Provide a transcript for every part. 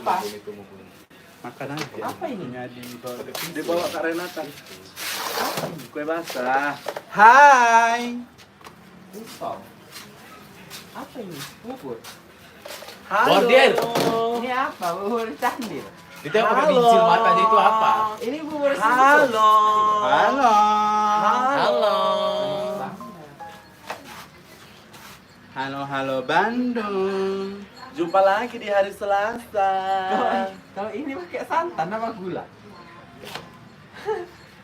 Apa? Makanan Apa ini? Dibawa Kak Renata. Kue basah. Hai. Lupa. Apa ini? Bubur. Halo. Bordil. Ini apa? Bubur candil. Ditengok pakai bincil matanya itu apa? Ini bubur Halo. Halo. Halo. Halo Bandung. Jumpa lagi di hari Selasa. Kalau ini pakai santan apa gula?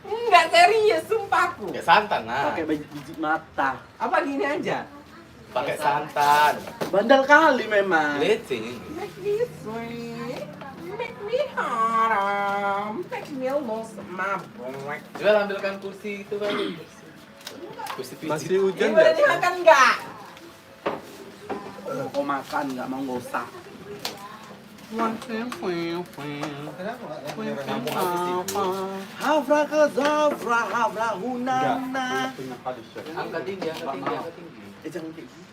Enggak serius, sumpahku. Ya santan nah. Pakai biji mata. Apa gini aja? Pakai santan. Bandel kali memang. Leceh. Make me sweet, make me haram, make me lose my breath. Jual ambilkan kursi itu kan. Kursi pijit. Masih hujan Ini boleh nggak? dimakan enggak? Mau makan nggak mau nggak usah. Havra ke Zavra, Havra hunana. Angkat tinggi, angkat tinggi, angkat tinggi. Jangan kayak gitu.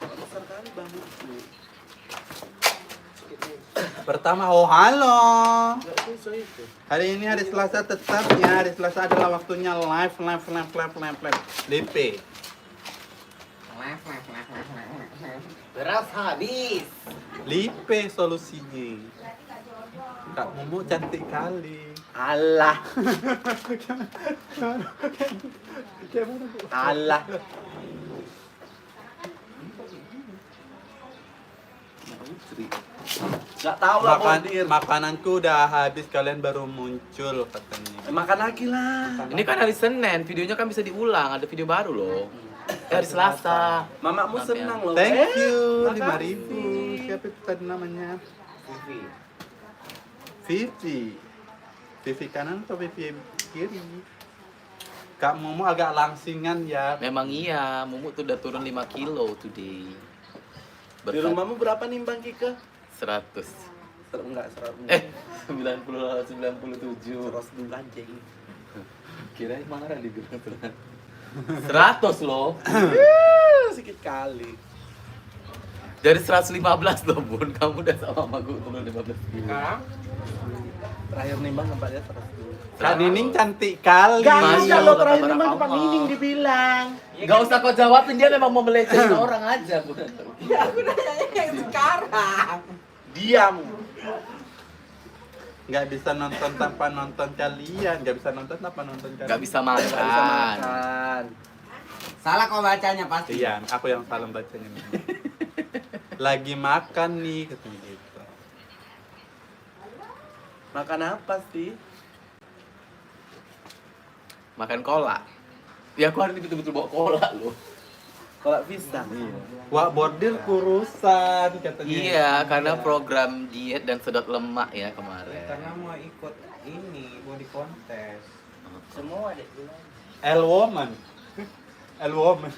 Besar kali bambu. Pertama, oh halo. Nggak susah itu. Hari ini hari Selasa tetap ya. Hari Selasa adalah waktunya live. DP. Beras habis. Lipe solusinya. Kak Momo cantik kali. Allah. Allah. Nggak tahu lah Bordir. Makananku udah habis, kalian baru muncul katanya. Makan lagi lah. Ini kan hari Senin, videonya kan bisa diulang, ada video baru loh. Hari Selasa. Mamamu senang loh. Thank you, makasih. 5.000. Siapa itu tadi namanya? Vivi. Vivi kanan atau Vivi kiri? Kak Momo agak langsingan ya. Memang iya, Mumu tuh udah turun 5 kilo today. Di rumahmu berapa nih Bang Kike? 100. Enggak, 100. 97. 100 dulu anjing. Kirain marah dibilang 100 loh. Sedikit kali. Dari 115 loh Bun, kamu udah sama sama gue turun 15 kilo. Sekarang Terakhir nimbang tempatnya 100 dulu. Kak Nining cantik kali. Gak Masya ada Allah, lo terakhir Barakallah. nimbang tempat Nining dibilang. Gak usah kau jawabin, dia memang mau melecehin orang aja Bun. ya aku nanya yang sekarang. Diam. Nggak bisa nonton tanpa nonton kalian. Nggak bisa nonton tanpa nonton kalian. Gak bisa Nggak bisa makan. makan. Salah kau bacanya pasti. Iya, aku yang salah bacanya nih. Lagi makan nih katanya gitu. Makan apa sih? Makan cola. Ya aku hari ini betul-betul bawa cola loh. Kolak pisang. Wah, bordir kurusan katanya. Iya, karena program diet dan sedot lemak ya kemarin. Karena mau ikut ini body contest. Semua deh. L woman. L woman.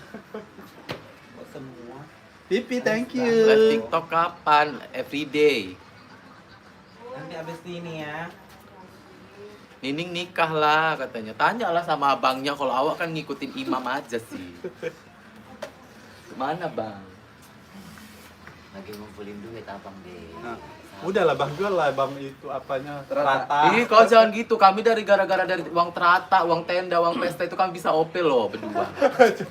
Kok semua? Pipi, thank Live you. TikTok kapan? Everyday. Nanti abis ini ya. Nining nikah lah katanya. Tanyalah sama abangnya, kalau awak kan ngikutin imam aja sih. Kemana bang? Lagi ngumpulin duit abang deh. Nah, udahlah bang, jual lah bang itu apanya rata. Ih kau jangan gitu, kami gara-gara dari uang terata, uang tenda, uang pesta itu kami bisa OP loh berdua.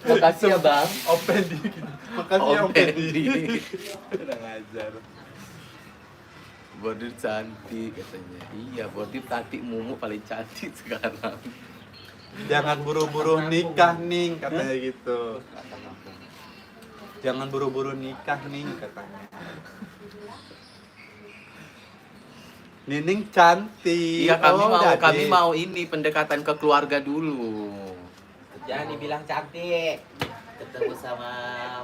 Makasih ya bang. Open di gitu. Makasih ya Open open di. di. Udah ngajar. Bordir cantik katanya. Iya, Bordir cantik, Mumu paling cantik sekarang. Jangan buru-buru nikah nih katanya gitu. Jangan buru-buru nikah nih katanya. Nining cantik. Iya, kami Oh, mau udah kami deh. mau ini pendekatan ke keluarga dulu. Jangan dibilang cantik. Ketemu sama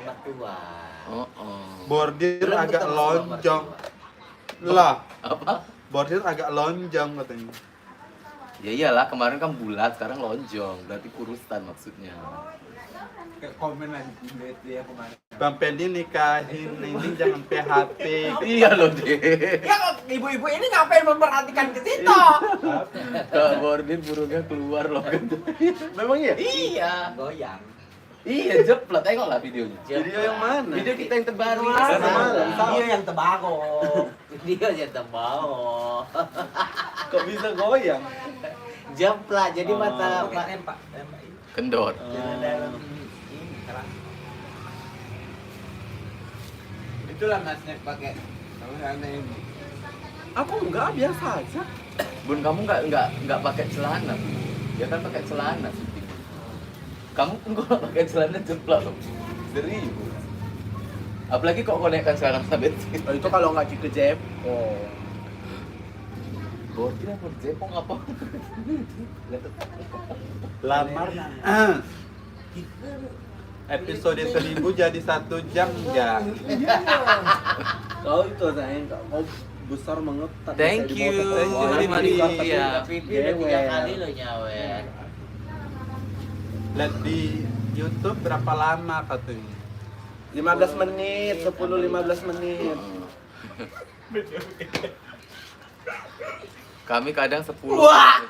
mertua. Oh, oh. Bordir Belum agak ketemu sama lonjong. mertua. Lah, Apa? bordir agak lonjong katanya. Ya iyalah, kemarin kan bulat, sekarang lonjong. Berarti kurusan maksudnya. Kayak komen aja itu ya kemarin. Bang Pendi nikahin Nining jangan PHP. Iya loh, deh. Ya kok ibu-ibu ini ngapain memperhatikan ke situ? Kak Bordir burungnya keluar loh. Memang iya? Iya. Goyang. Iya, jeplak. Tengoklah videonya. Video yang mana? Video kita yang terbaru. Dia yang tebago. Dia aja tembao. Kok bisa goyang? Jemplat, jadi mata Tempak. Kendor. Itulah masnya pakai. Kamu santai ini. Aku enggak, biasa aja. Bun, kamu nggak pakai celana. Dia kan pakai celana. Kamu pun kalau pakai celana jeplak loh. Serius. Apalagi kok konekkan sekarang sampai Oh, itu kalau nggak ke Jepang. Bor, kira mau jepong apa? Lamar. Episode 1000 jadi 1 jam enggak? Kau itu sayang, kau besar banget. tak bisa Thank you. dipotong. Terima Wah, kasih. Iya. Pipi udah 3 kali lo nyawer. Lihat di YouTube berapa lama katanya? 15 menit, 10-15 menit. Kami kadang 10. Wah.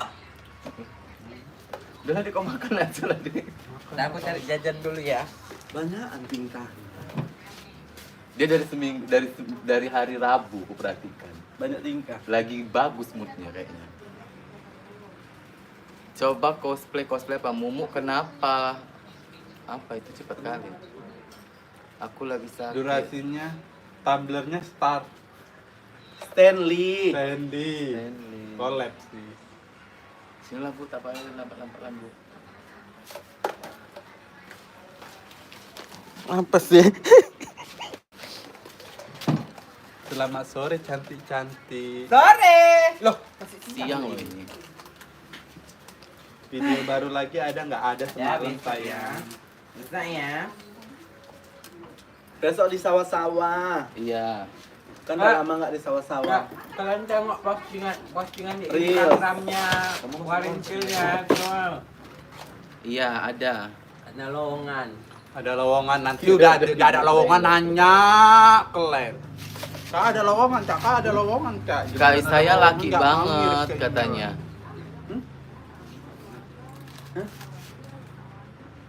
Udah lah, kau makan aja lah. Nah, aku cari jajan dulu ya. Banyak tingkah. Dia dari seminggu dari hari Rabu aku perhatikan. Banyak tingkah. Lagi bagus moodnya kayaknya. Coba cosplay Pak Mumu, kenapa? Apa itu cepat kali? Aku lagi sakit. Durasinya, tumblernya start, Stanley. Sandy, Stanley. collab sih. Sinilah Bu, tak payah lambat-lambat Bu. Apa sih? Selamat sore cantik-cantik. Sore. Loh, masih Siang loh ini. Video baru lagi ada nggak? Ada Ya, semalam bisa ya. sayang. Bisa ya. Besok di sawah-sawah. Iya. Kan udah lama nggak di sawah-sawah. Kalian tengok postingan di Reels. Instagramnya, Warincilnya semua. Iya, ada. Ada lowongan. Ada lowongan nanti udah ada lowongan nanya kalian. Kak ada lowongan, Kak. Kak ada lowongan, Kak. Kak, Gimana saya lowongan? laki Nggak mau banget ngirim ke katanya. email.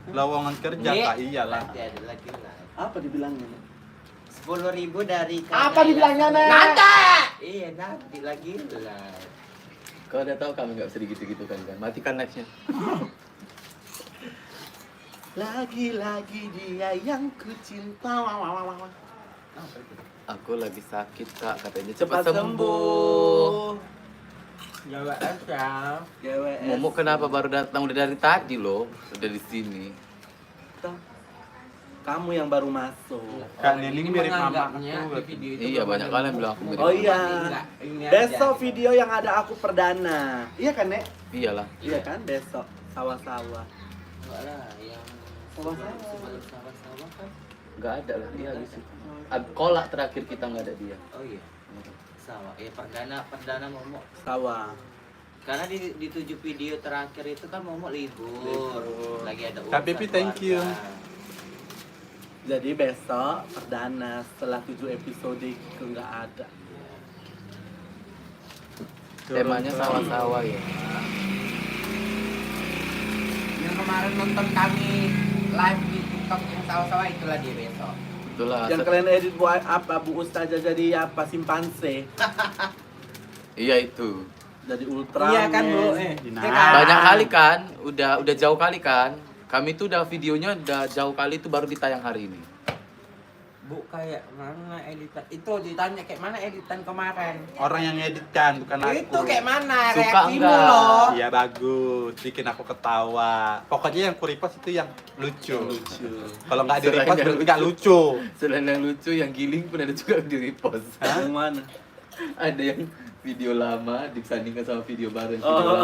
Lowongan kerja, Nih, Kak. Iyalah. Nanti ada lagi lah. Apa dibilangnya? 10.000 dari Apa dibilangnya, Nek? Iya, nanti lagi lah. Kau udah tahu kami nggak bisa gitu-gitu kan? Matikan live-nya. Lagi-lagi dia yang ku cinta. Aku lagi sakit Kak, katanya Cepat cepat sembuh. Jawa aja. GWS. Mumu kenapa baru datang? Udah dari tadi loh, udah di sini. Kamu yang baru masuk. Kak Orang Nining ini mirip menganggapnya mamaku. di video itu Iya, belum banyak ada kali yang muka. bilang aku mirip. Oh iya. Ini Besok aja. video yang ada aku perdana. Iya kan, Nek? Iyalah. Iya kan, besok. Sawah-sawah. Enggak lah, yang Sawah-sawah. sawah-sawah kan. Nggak ada lah dia habis itu. Kolak terakhir kita nggak ada dia. Oh iya. Sawah. Ya perdana Momo. Sawah. Karena di 7 video terakhir itu kan Momo libur. Libur. Lagi ada Kak Pipi, thank you. Jadi besok perdana setelah 7 episode itu nggak ada. Temanya sawah-sawah ya. Yang kemarin nonton kami live di TikTok yang sawah-sawah itulah dia besok. Itulah. Yang kalian edit buat apa Bu Ustazah jadi apa simpanse? Iya itu. Jadi Ultraman. Iya kan Bu? Nah. Iya kan? Banyak kali kan, udah jauh kali kan. Kami tuh udah videonya udah jauh kali itu baru ditayang hari ini. Bu kayak mana editan? Itu ditanya kayak mana editan kemarin? Orang yang editkan, bukan aku. Itu kayak mana Suka reaksimu enggak? loh? Iya bagus, bikin aku ketawa. Pokoknya yang ku repost itu yang lucu. Lucu. Kalau nggak di Selain repost yang berarti nggak lucu. Selain yang lucu, yang giling pun ada juga di repost. Yang mana? Ada yang video lama disandingkan sama video baru. Yang Oh. video lama.